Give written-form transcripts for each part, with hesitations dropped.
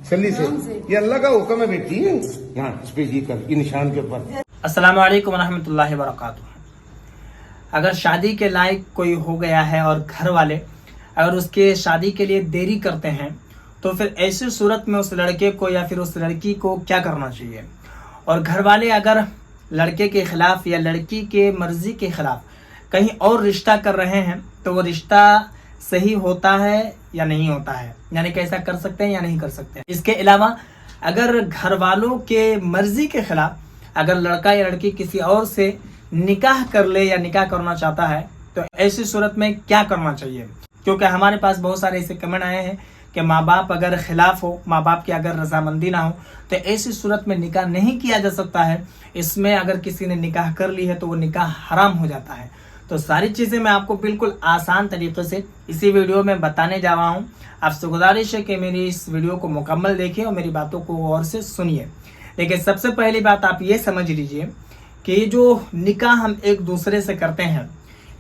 सल्ली से ये अल्लाह का हुक्म है बेटी। यहाँ इस पे ये कर, ये निशान के ऊपर। अस्सलाम वालेकुम रहमतुल्लाहि व बरकातुहू। अगर शादी के लायक कोई हो गया है और घर वाले अगर उसके शादी के लिए देरी करते हैं तो फिर ऐसी सूरत में उस लड़के को या फिर उस लड़की को क्या करना चाहिए। और घर वाले अगर लड़के के खिलाफ या लड़की के मर्जी के खिलाफ कहीं और रिश्ता कर रहे हैं तो वो रिश्ता सही होता है या नहीं होता है, यानी कि ऐसा कर सकते हैं या नहीं कर सकते हैं। इसके अलावा अगर घर वालों के मर्जी के खिलाफ अगर लड़का या लड़की किसी और से निकाह कर ले या निकाह करना चाहता है तो ऐसी सूरत में क्या करना चाहिए। क्योंकि हमारे पास बहुत सारे ऐसे कमेंट आए हैं कि माँ बाप अगर खिलाफ हो, माँ बाप की अगर रजामंदी ना हो तो ऐसी सूरत में निकाह नहीं किया जा सकता है। इसमें अगर किसी ने निकाह कर ली है तो वो निकाह हराम हो जाता है। तो सारी चीज़ें मैं आपको बिल्कुल आसान तरीके से इसी वीडियो में बताने जा रहा हूँ। आपसे गुजारिश है कि मेरी इस वीडियो को मुकम्मल देखिए और मेरी बातों को गौर से सुनिए। लेकिन सबसे पहली बात आप ये समझ लीजिए कि ये जो निकाह हम एक दूसरे से करते हैं,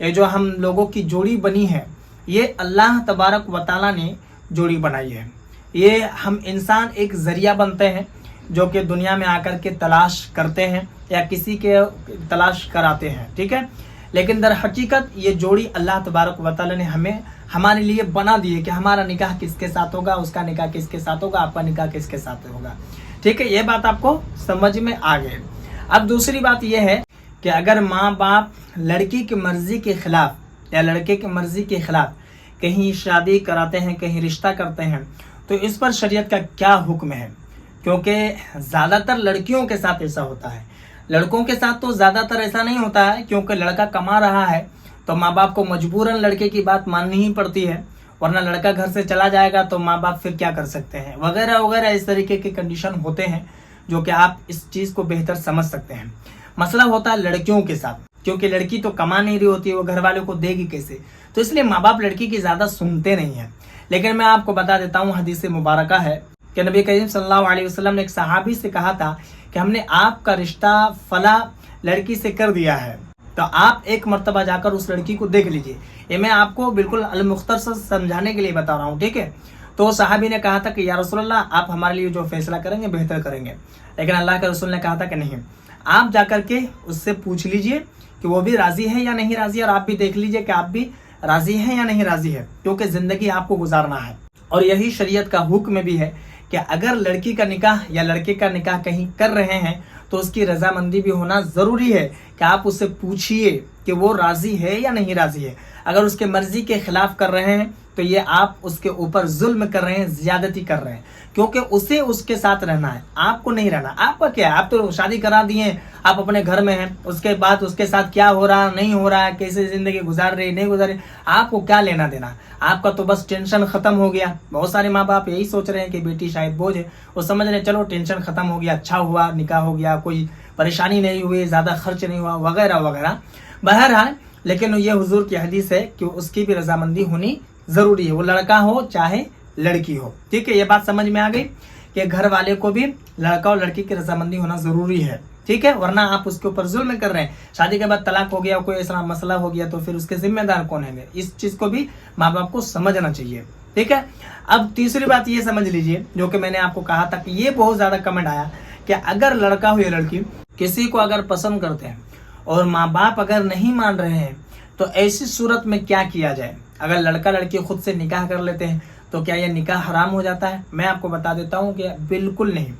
ये जो हम लोगों की जोड़ी बनी है, ये अल्लाह तबारक व तआला ने जोड़ी बनाई है। ये हम इंसान एक ज़रिया बनते हैं जो कि दुनिया में आकर के तलाश करते हैं या किसी के तलाश कराते हैं, ठीक है। लेकिन दर हकीकत ये जोड़ी अल्लाह तबारक व तआला ने हमें हमारे लिए बना दी है कि हमारा निकाह किसके साथ होगा, उसका निकाह किसके साथ होगा, आपका निकाह किसके साथ होगा, ठीक है। ये बात आपको समझ में आ गई। अब दूसरी बात यह है कि अगर माँ बाप लड़की की मर्जी के खिलाफ या लड़के की मर्जी के खिलाफ कहीं शादी कराते हैं, कहीं रिश्ता करते हैं तो इस पर शरीयत का क्या हुक्म है। क्योंकि ज़्यादातर लड़कियों के साथ ऐसा होता है, लड़कों के साथ तो ज़्यादातर ऐसा नहीं होता है। क्योंकि लड़का कमा रहा है तो माँ बाप को मजबूरन लड़के की बात माननी ही पड़ती है, वरना लड़का घर से चला जाएगा तो माँ बाप फिर क्या कर सकते हैं, वगैरह वगैरह इस तरीके के कंडीशन होते हैं जो कि आप इस चीज़ को बेहतर समझ सकते हैं। मसला होता है लड़कियों के साथ, क्योंकि लड़की तो कमा नहीं रही होती है, वो घर वालों को देगी कैसे, तो इसलिए माँ बाप लड़की की ज़्यादा सुनते नहीं हैं। लेकिन मैं आपको बता देता हूँ, हदीस मुबारका है कि नबी करीम सल्लल्लाहु अलैहि वसल्लम ने एक सहाबी से कहा था कि हमने आपका रिश्ता फला लड़की से कर दिया है, तो आप एक मर्तबा जाकर उस लड़की को देख लीजिए। ये मैं आपको बिल्कुल अल-मुख्तसर समझाने के लिए बता रहा हूँ, ठीक है। तो सहाबी ने कहा था कि या रसूलल्लाह, आप हमारे लिए जो फैसला करेंगे बेहतर करेंगे। लेकिन अल्लाह के रसूल ने कहा था कि नहीं, आप जाकर के उससे पूछ लीजिए कि वो भी राजी है या नहीं राजी है, और आप भी देख लीजिए कि आप भी राजी हैं या नहीं राजी है, क्योंकि ज़िंदगी आपको गुजारना है। और यही शरीयत का हुक्म भी है कि अगर लड़की का निकाह या लड़के का निकाह कहीं कर रहे हैं तो उसकी रजामंदी भी होना ज़रूरी है कि आप उससे पूछिए कि वो राज़ी है या नहीं राज़ी है। अगर उसके मर्ज़ी के ख़िलाफ़ कर रहे हैं तो ये आप उसके ऊपर जुल्म कर रहे हैं, ज़्यादती कर रहे हैं, क्योंकि उसे उसके साथ रहना है, आपको नहीं रहना। आपका क्या है, आप तो शादी करा दिए, आप अपने घर में हैं, उसके बाद उसके साथ क्या हो रहा नहीं हो रहा है, कैसे ज़िंदगी गुजार रही नहीं गुजार रही, आपको क्या लेना देना। आपका तो बस टेंशन ख़त्म हो गया। बहुत सारे माँ बाप यही सोच रहे हैं कि बेटी शायद बोझ है, वो समझ रहे चलो टेंशन ख़त्म हो गया, अच्छा हुआ निकाह हो गया, कोई परेशानी नहीं हुई, ज़्यादा खर्च नहीं हुआ, वगैरह वगैरह। बहरहाल लेकिन ये हुजूर की हदीस है कि उसकी भी रजामंदी होनी ज़रूरी है, वो लड़का हो चाहे लड़की हो, ठीक है। ये बात समझ में आ गई कि घर वाले को भी लड़का और लड़की की रजामंदी होना ज़रूरी है, ठीक है, वरना आप उसके ऊपर जुल्म कर रहे हैं। शादी के बाद तलाक हो गया, कोई ऐसा मसला हो गया तो फिर उसके जिम्मेदार कौन है। इस चीज़ को भी माँ बाप को समझना चाहिए, ठीक है। अब तीसरी बात ये समझ लीजिए, जो कि मैंने आपको कहा था कि ये बहुत ज़्यादा कमेंट आया कि अगर लड़का हो या लड़की किसी को अगर पसंद करते हैं और माँ बाप अगर नहीं मान रहे हैं तो ऐसी सूरत में क्या किया जाए। अगर लड़का लड़की खुद से निकाह कर लेते हैं तो क्या यह निकाह हराम हो जाता है। मैं आपको बता देता हूँ कि बिल्कुल नहीं,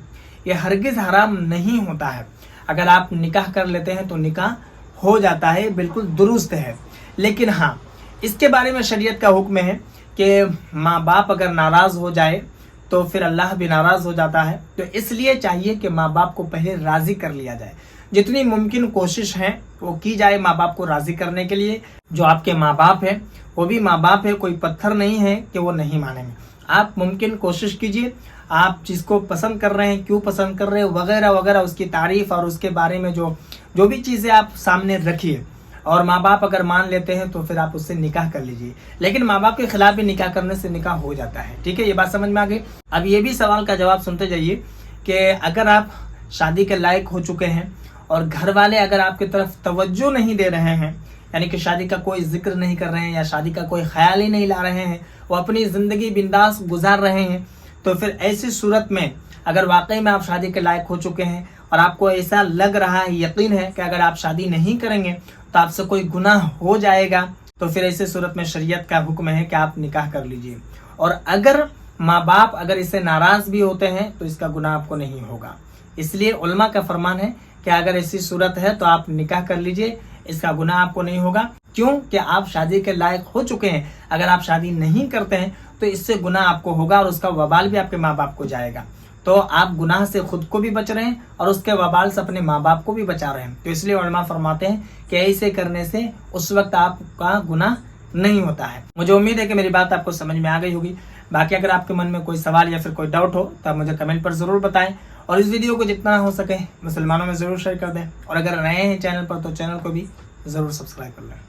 ये हरगिज़ हराम नहीं होता है। अगर आप निकाह कर लेते हैं तो निकाह हो जाता है, बिल्कुल दुरुस्त है। लेकिन हाँ, इसके बारे में शरीयत का हुक्म है कि माँ बाप अगर नाराज़ हो जाए तो फिर अल्लाह भी नाराज़ हो जाता है। तो इसलिए चाहिए कि माँ बाप को पहले राज़ी कर लिया जाए। जितनी मुमकिन कोशिश है वो की जाए माँ बाप को राज़ी करने के लिए। जो आपके माँ बाप हैं वो भी माँ बाप है, कोई पत्थर नहीं है कि वो नहीं मानेंगे। आप मुमकिन कोशिश कीजिए, आप जिसको पसंद कर रहे हैं, क्यों पसंद कर रहे हैं, वगैरह वगैरह, उसकी तारीफ़ और उसके बारे में जो भी चीज़ें आप सामने रखिए। और माँ बाप अगर मान लेते हैं तो फिर आप उससे निकाह कर लीजिए। लेकिन माँ बाप के खिलाफ भी निकाह करने से निकाह हो जाता है, ठीक है। ये बात समझ में आ गई। अब ये भी सवाल का जवाब सुनते जाइए कि अगर आप शादी के लायक हो चुके हैं और घर वाले अगर आपकी तरफ तवज्जो नहीं दे रहे हैं, यानी कि शादी का कोई जिक्र नहीं कर रहे हैं या शादी का कोई ख्याल ही नहीं ला रहे हैं, वो अपनी ज़िंदगी बिंदास गुजार रहे हैं, تو پھر ایسی صورت میں اگر واقعی میں آپ شادی کے لائق ہو چکے ہیں اور آپ کو ایسا لگ رہا ہے, یقین ہے کہ اگر آپ شادی نہیں کریں گے تو آپ سے کوئی گناہ ہو جائے گا, تو پھر ایسی صورت میں شریعت کا حکم ہے کہ آپ نکاح کر لیجئے. اور اگر ماں باپ اگر اس سے ناراض بھی ہوتے ہیں تو اس کا گناہ آپ کو نہیں ہوگا. اس لیے علماء کا فرمان ہے کہ اگر ایسی صورت ہے تو آپ نکاح کر لیجئے, اس کا گناہ آپ کو نہیں ہوگا. کیوں کہ آپ شادی کے لائق ہو چکے ہیں. اگر آپ شادی نہیں کرتے ہیں تو اس سے گناہ آپ کو ہوگا اور اس کا وبال بھی آپ کے ماں باپ کو جائے گا. تو آپ گناہ سے خود کو بھی بچ رہے ہیں اور اس کے وبال سے اپنے ماں باپ کو بھی بچا رہے ہیں. تو اس لیے علماء فرماتے ہیں کہ ایسے کرنے سے اس وقت آپ کا گناہ نہیں ہوتا ہے. مجھے امید ہے کہ میری بات آپ کو سمجھ میں آ گئی ہوگی. باقی اگر آپ کے من میں کوئی سوال یا پھر کوئی ڈاؤٹ ہو تو آپ مجھے کمنٹ پر ضرور بتائیں, اور اس ویڈیو کو جتنا ہو سکے مسلمانوں میں ضرور شیئر کر دیں, اور اگر نئے ہیں چینل پر تو چینل کو بھی ضرور سبسکرائب کر لیں.